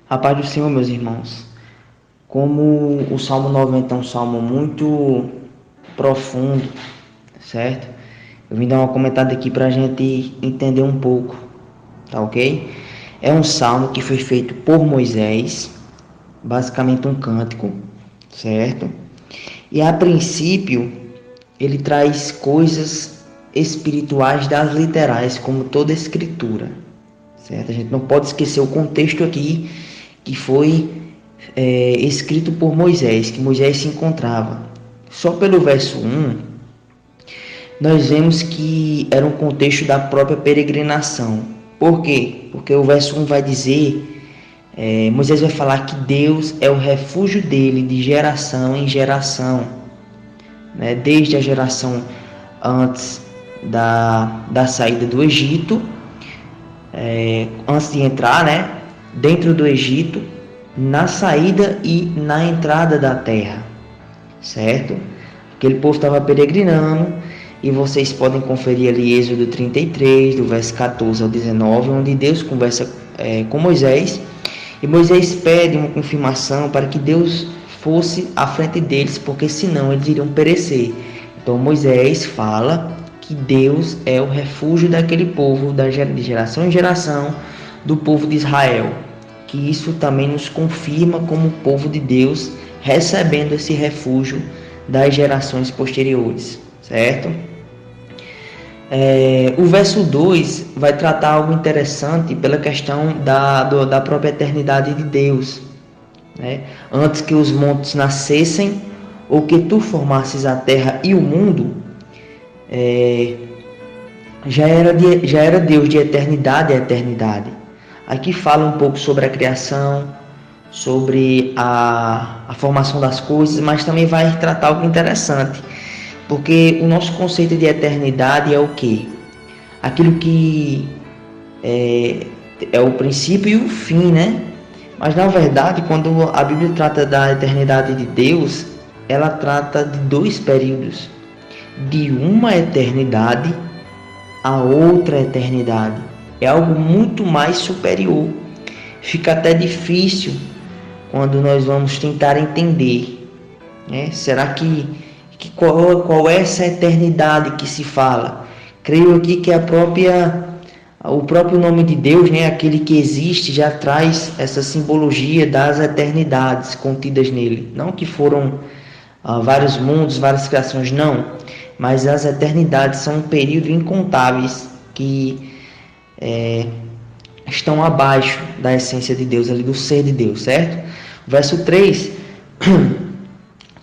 A paz do Senhor, meus irmãos. Como o Salmo 90 é um salmo muito profundo, certo? Eu vim dar uma comentada aqui para a gente entender um pouco, tá ok? É um salmo que foi feito por Moisés, basicamente um cântico, certo? E a princípio, ele traz coisas espirituais das literais, como toda escritura, certo? A gente não pode esquecer o contexto aqui que foi escrito por Moisés, que Moisés se encontrava. Só pelo verso 1, nós vemos que era um contexto da própria peregrinação. Por quê? Porque o verso 1 vai dizer, Moisés vai falar que Deus é o refúgio dele de geração em geração, né? Desde a geração antes da saída do Egito, antes de entrar, né, dentro do Egito, na saída e na entrada da terra, certo? Aquele povo estava peregrinando, e vocês podem conferir ali Êxodo 33, do verso 14 ao 19, onde Deus conversa com Moisés, e Moisés pede uma confirmação para que Deus fosse à frente deles, porque senão eles iriam perecer. Então Moisés fala que Deus é o refúgio daquele povo, de geração em geração, do povo de Israel. Que isso também nos confirma como povo de Deus, recebendo esse refúgio das gerações posteriores, certo? O verso 2 vai tratar algo interessante pela questão da própria eternidade de Deus, né? Antes que os montes nascessem, ou que tu formasses a terra e o mundo, já era Deus de eternidade a eternidade. Aqui fala um pouco sobre a criação, sobre a formação das coisas, mas também vai tratar algo interessante, porque o nosso conceito de eternidade é o quê? Aquilo que é o princípio e o fim, né? Mas na verdade, quando a Bíblia trata da eternidade de Deus, ela trata de dois períodos, de uma eternidade a outra eternidade. É algo muito mais superior. Fica até difícil quando nós vamos tentar entender, né? Será que qual é essa eternidade que se fala? Creio aqui que o próprio nome de Deus, né, aquele que existe, já traz essa simbologia das eternidades contidas nele. Não que foram vários mundos, várias criações, não. Mas as eternidades são um período incontáveis que estão abaixo da essência de Deus, ali do ser de Deus, certo? Verso 3,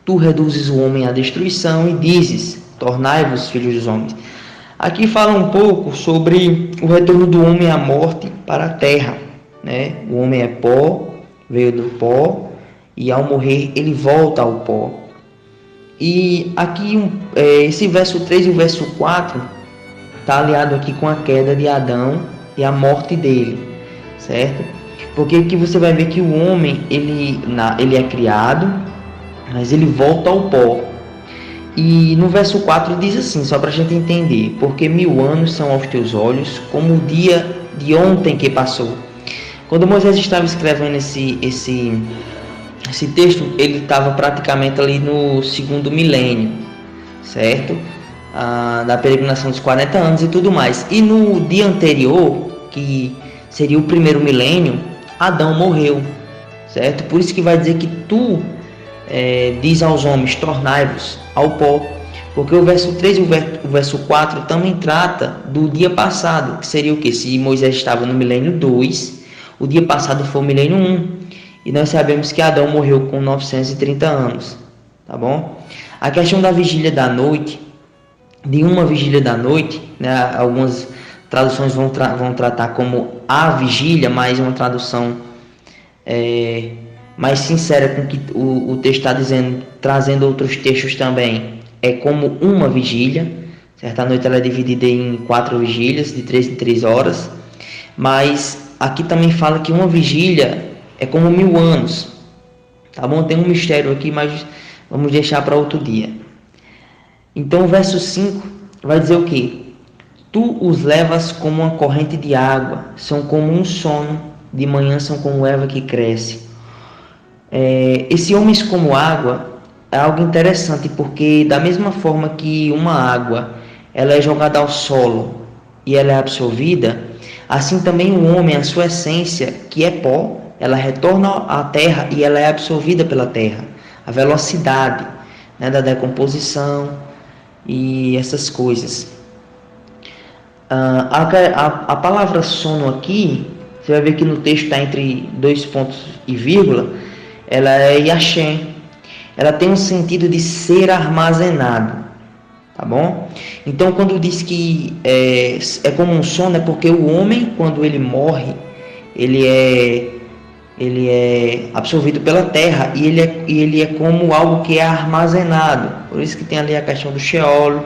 tu reduzes o homem à destruição e dizes, tornai-vos filhos dos homens. Aqui fala um pouco sobre o retorno do homem à morte para a terra, né? O homem é pó, veio do pó, e ao morrer ele volta ao pó. E aqui esse verso 3 e o verso 4 está aliado aqui com a queda de Adão e a morte dele, certo? Porque aqui você vai ver que o homem ele é criado, mas ele volta ao pó. E no verso 4 diz assim, só para a gente entender: porque 1000 anos são aos teus olhos como o dia de ontem que passou. Quando Moisés estava escrevendo esse texto, ele estava praticamente ali no segundo milênio, certo? Da peregrinação dos 40 anos e tudo mais. E no dia anterior, que seria o primeiro milênio, Adão morreu, certo? Por isso que vai dizer que tu diz aos homens, tornai-vos ao pó. Porque o verso 3 e o verso 4 também trata do dia passado, que seria o que? Se Moisés estava no milênio 2, o dia passado foi o milênio 1. E nós sabemos que Adão morreu com 930 anos, tá bom? A questão da vigília da noite, de uma vigília da noite, né? Algumas traduções vão tratar como a vigília, mas uma tradução mais sincera com que o texto está dizendo, trazendo outros textos também, é como uma vigília, certo? A noite ela é dividida em 4 vigílias, de 3 em 3 horas, mas aqui também fala que uma vigília é como 1000 anos, tá bom? Tem um mistério aqui, mas vamos deixar para outro dia. Então o verso 5 vai dizer o quê? Tu os levas como uma corrente de água, são como um sono, de manhã são como erva que cresce. Esse homens como água é algo interessante, porque da mesma forma que uma água ela é jogada ao solo e ela é absorvida, assim também o homem, a sua essência, que é pó, ela retorna à terra e ela é absorvida pela terra. A velocidade, né, da decomposição e essas coisas. A palavra sono aqui, você vai ver que no texto está entre 2 pontos e vírgula, ela é yashem. Ela tem um sentido de ser armazenado, tá bom? Então, quando diz que é como um sono, é porque o homem, quando ele morre, ele é absorvido pela terra e ele é como algo que é armazenado. Por isso que tem ali a questão do Sheol,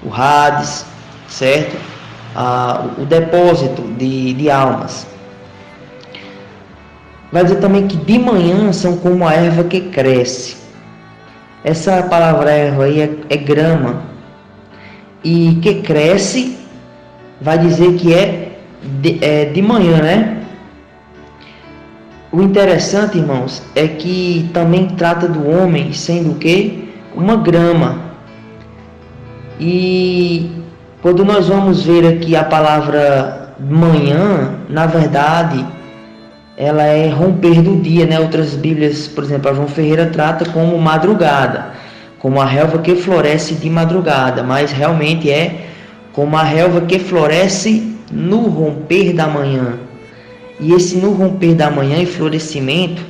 o Hades, certo? O depósito de almas. Vai dizer também que de manhã são como a erva que cresce. Essa palavra erva aí é grama. E que cresce vai dizer que é de manhã, né? O interessante, irmãos, é que também trata do homem sendo o quê? Uma grama. E quando nós vamos ver aqui a palavra manhã, na verdade, ela é romper do dia, né? Outras Bíblias, por exemplo, a João Ferreira trata como madrugada, como a relva que floresce de madrugada, mas realmente é como a relva que floresce no romper da manhã. E esse no romper da manhã e florescimento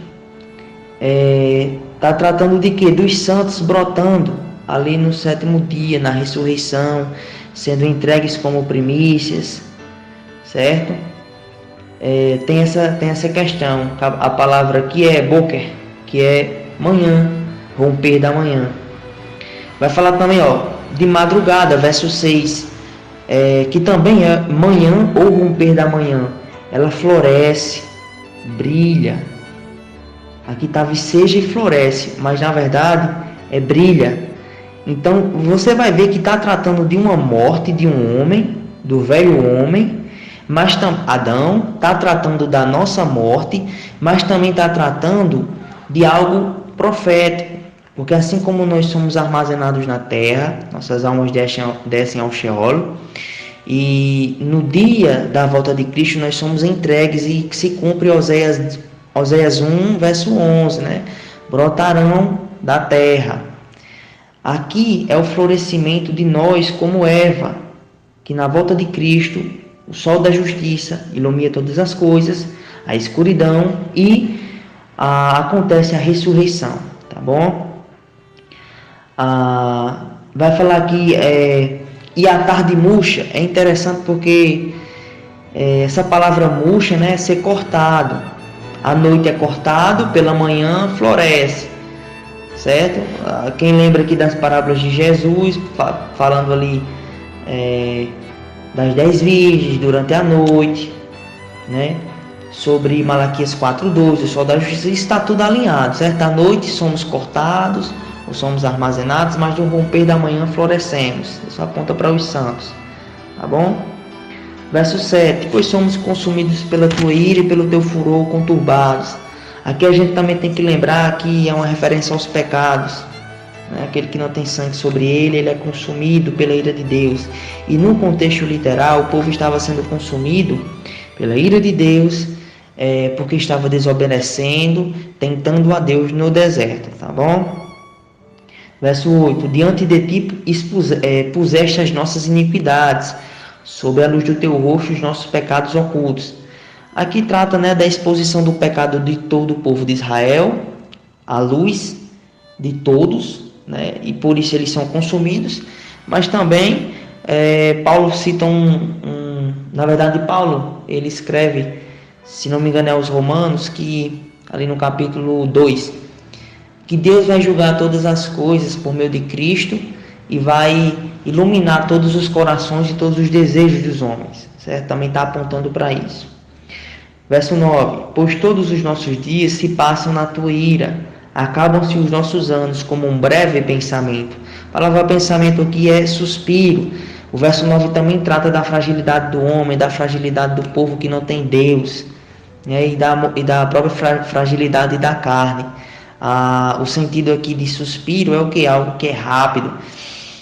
está tratando de quê? Dos santos brotando ali no 7º dia, na ressurreição, sendo entregues como primícias, certo? Tem essa questão, a palavra que é boker, que é manhã, romper da manhã. Vai falar também, de madrugada, verso 6, que também é manhã ou romper da manhã. Ela floresce, brilha. Aqui está viceja e floresce, mas na verdade é brilha. Então você vai ver que está tratando de uma morte de um homem, do velho homem, mas Adão está tratando da nossa morte, mas também está tratando de algo profético. Porque assim como nós somos armazenados na terra, nossas almas descem ao Sheol, e no dia da volta de Cristo nós somos entregues e se cumpre Oséias 1, verso 11, né? Brotarão da terra. Aqui é o florescimento de nós como erva, que na volta de Cristo, o sol da justiça ilumina todas as coisas, a escuridão e acontece a ressurreição, tá bom? Vai falar aqui, e a tarde murcha, é interessante porque essa palavra murcha, né, é ser cortado. A noite é cortado, pela manhã floresce, certo? Quem lembra aqui das parábolas de Jesus, falando ali das 10 virgens durante a noite, né? Sobre Malaquias 4:12, o sol da justiça, está tudo alinhado, certo? À noite somos cortados, ou somos armazenados, mas no romper da manhã florescemos. Isso aponta para os santos, tá bom? Verso 7, pois somos consumidos pela tua ira e pelo teu furor conturbados. Aqui a gente também tem que lembrar que é uma referência aos pecados, né? Aquele que não tem sangue sobre ele é consumido pela ira de Deus. E no contexto literal, o povo estava sendo consumido pela ira de Deus, porque estava desobedecendo, tentando a Deus no deserto, tá bom? Verso 8, diante de ti puseste as nossas iniquidades, sob a luz do teu rosto os nossos pecados ocultos. Aqui trata, né, da exposição do pecado de todo o povo de Israel, à luz de todos, né, e por isso eles são consumidos. Mas também Paulo cita na verdade Paulo, ele escreve, se não me engano é aos Romanos, que ali no capítulo 2, que Deus vai julgar todas as coisas por meio de Cristo e vai iluminar todos os corações e todos os desejos dos homens, certo? Também está apontando para isso. Verso 9, pois todos os nossos dias se passam na tua ira, acabam-se os nossos anos como um breve pensamento. A palavra pensamento aqui é suspiro. O verso 9 também trata da fragilidade do homem, da fragilidade do povo que não tem Deus, né, e da própria fragilidade da carne. O sentido aqui de suspiro é o que? Algo que é rápido.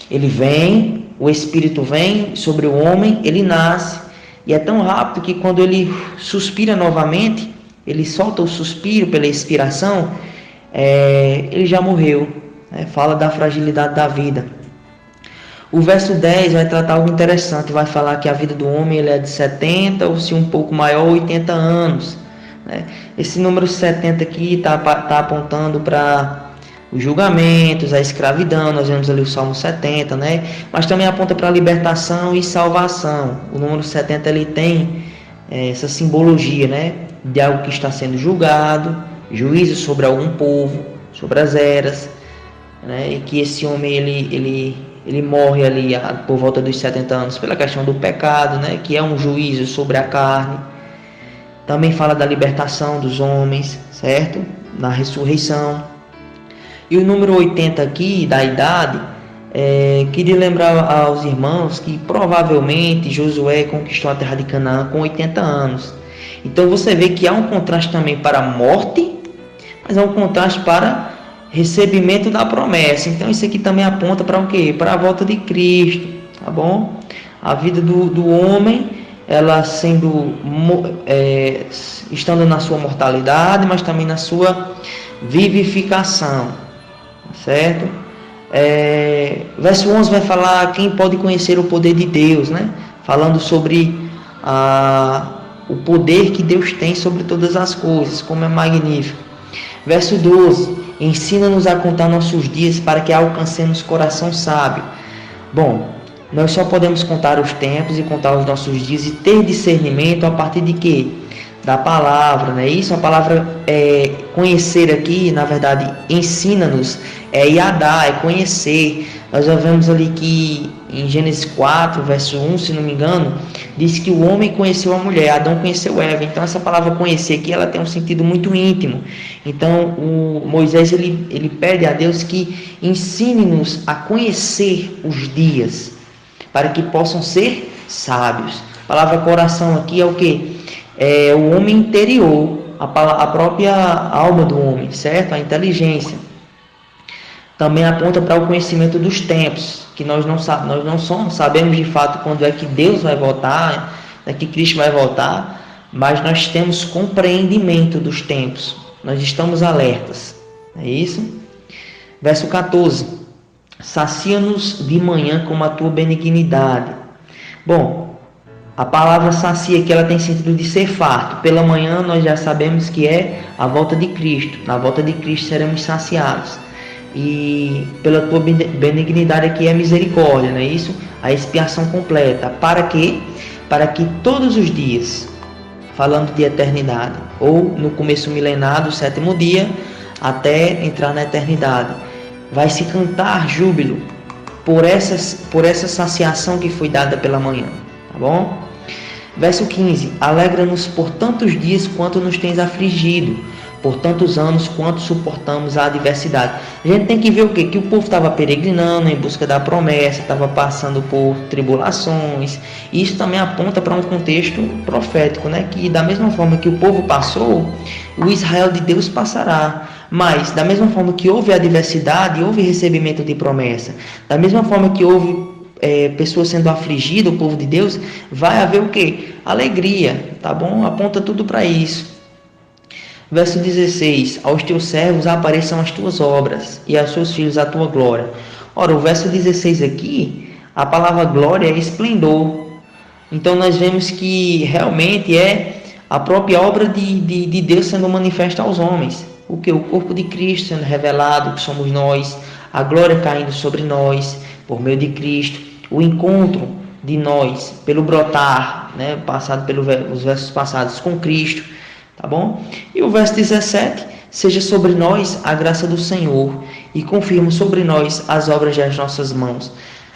Ele vem, o Espírito vem sobre o homem, ele nasce, e é tão rápido que quando ele suspira novamente, ele solta o suspiro pela expiração, ele já morreu. Fala da fragilidade da vida. O verso 10 vai tratar algo interessante, vai falar que a vida do homem ele é de 70, ou se um pouco maior, 80 anos. Esse número 70 aqui está apontando para os julgamentos, a escravidão, nós vemos ali o Salmo 70, mas também aponta para a libertação e salvação. O número 70 ele tem essa simbologia, de algo que está sendo julgado, juízo sobre algum povo, sobre as eras, e que esse homem ele morre ali por volta dos 70 anos pela questão do pecado, que é um juízo sobre a carne. Também fala da libertação dos homens, certo? Na ressurreição. E o número 80 aqui, da idade, queria lembrar aos irmãos que provavelmente Josué conquistou a terra de Canaã com 80 anos. Então você vê que há um contraste também para a morte, mas há um contraste para recebimento da promessa. Então isso aqui também aponta para o quê? Para a volta de Cristo, tá bom? A vida do homem, ela estando na sua mortalidade, mas também na sua vivificação, certo? Verso 11 vai falar quem pode conhecer o poder de Deus, falando sobre o poder que Deus tem sobre todas as coisas, como é magnífico. Verso 12, ensina-nos a contar nossos dias para que alcancemos coração sábio. Bom, nós só podemos contar os tempos e contar os nossos dias e ter discernimento a partir de quê? Da palavra, não é isso? A palavra conhecer aqui, na verdade, ensina-nos, yadá, é conhecer. Nós já vemos ali que em Gênesis 4, verso 1, se não me engano, diz que o homem conheceu a mulher, Adão conheceu Eva. Então essa palavra conhecer aqui, ela tem um sentido muito íntimo. Então Moisés ele pede a Deus que ensine-nos a conhecer os dias, para que possam ser sábios. A palavra coração aqui é o que? É o homem interior, a própria alma do homem, certo? A inteligência. Também aponta para o conhecimento dos tempos, que nós não sabemos de fato quando é que Deus vai voltar, que Cristo vai voltar, mas nós temos compreendimento dos tempos, nós estamos alertas, é isso? Verso 14, sacia-nos de manhã com a tua benignidade. Bom, a palavra sacia aqui ela tem sentido de ser farto. Pela manhã nós já sabemos que é a volta de Cristo, na volta de Cristo seremos saciados. E pela tua benignidade aqui é misericórdia, não é isso? A expiação completa. Para quê? Para que todos os dias, falando de eternidade, ou no começo milenar do 7º dia, até entrar na eternidade, vai se cantar júbilo por essa saciação que foi dada pela manhã, tá bom? Verso 15, alegra-nos por tantos dias quanto nos tens afligido, por tantos anos quanto suportamos a adversidade. A gente tem que ver o quê? Que o povo estava peregrinando em busca da promessa, estava passando por tribulações. E isso também aponta para um contexto profético, que da mesma forma que o povo passou, o Israel de Deus passará. Mas, da mesma forma que houve adversidade, houve recebimento de promessa. Da mesma forma que houve pessoas sendo afligidas, o povo de Deus, vai haver o quê? Alegria, tá bom? Aponta tudo para isso. Verso 16, aos teus servos apareçam as tuas obras, e aos seus filhos a tua glória. Ora, o verso 16 aqui, a palavra glória é esplendor. Então nós vemos que realmente é a própria obra de Deus sendo manifesta aos homens. O que? O corpo de Cristo sendo revelado, que somos nós, a glória caindo sobre nós, por meio de Cristo, o encontro de nós, pelo brotar, passado pelos versos passados com Cristo, tá bom? E o verso 17, seja sobre nós a graça do Senhor, e confirma sobre nós as obras das nossas mãos.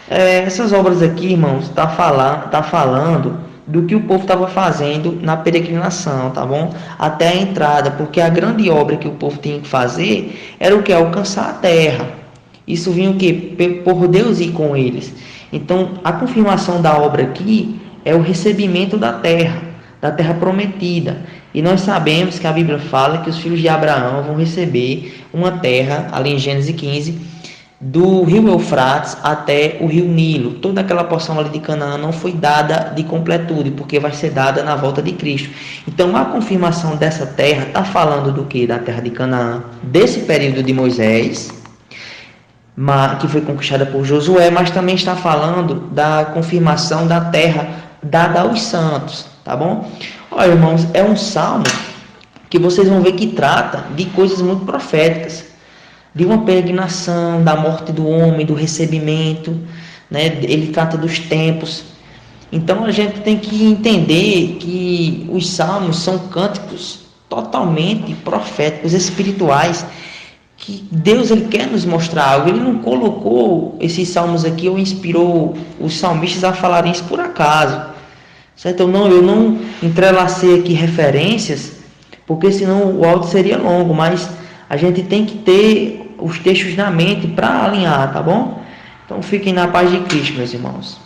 Essas obras aqui, irmãos, tá falando do que o povo estava fazendo na peregrinação, tá bom? Até a entrada, porque a grande obra que o povo tinha que fazer era o que? Alcançar a terra. Isso vinha o que? Por Deus ir com eles. Então, a confirmação da obra aqui é o recebimento da terra, da terra prometida. E nós sabemos que a Bíblia fala que os filhos de Abraão vão receber uma terra, ali em Gênesis 15, do rio Eufrates até o rio Nilo. Toda aquela porção ali de Canaã não foi dada de completude, porque vai ser dada na volta de Cristo. Então a confirmação dessa terra está falando do que? Da terra de Canaã, desse período de Moisés, que foi conquistada por Josué, mas também está falando da confirmação da terra dada aos santos, tá bom? Olha, irmãos, é um salmo que vocês vão ver que trata de coisas muito proféticas, de uma peregrinação, da morte do homem, do recebimento, né? Ele trata dos tempos. Então a gente tem que entender que os salmos são cânticos totalmente proféticos, espirituais, que Deus ele quer nos mostrar algo. Ele não colocou esses salmos aqui ou inspirou os salmistas a falarem isso por acaso, certo? Eu não entrelacei aqui referências, porque senão o áudio seria longo, mas a gente tem que ter os textos na mente para alinhar, tá bom? Então fiquem na paz de Cristo, meus irmãos.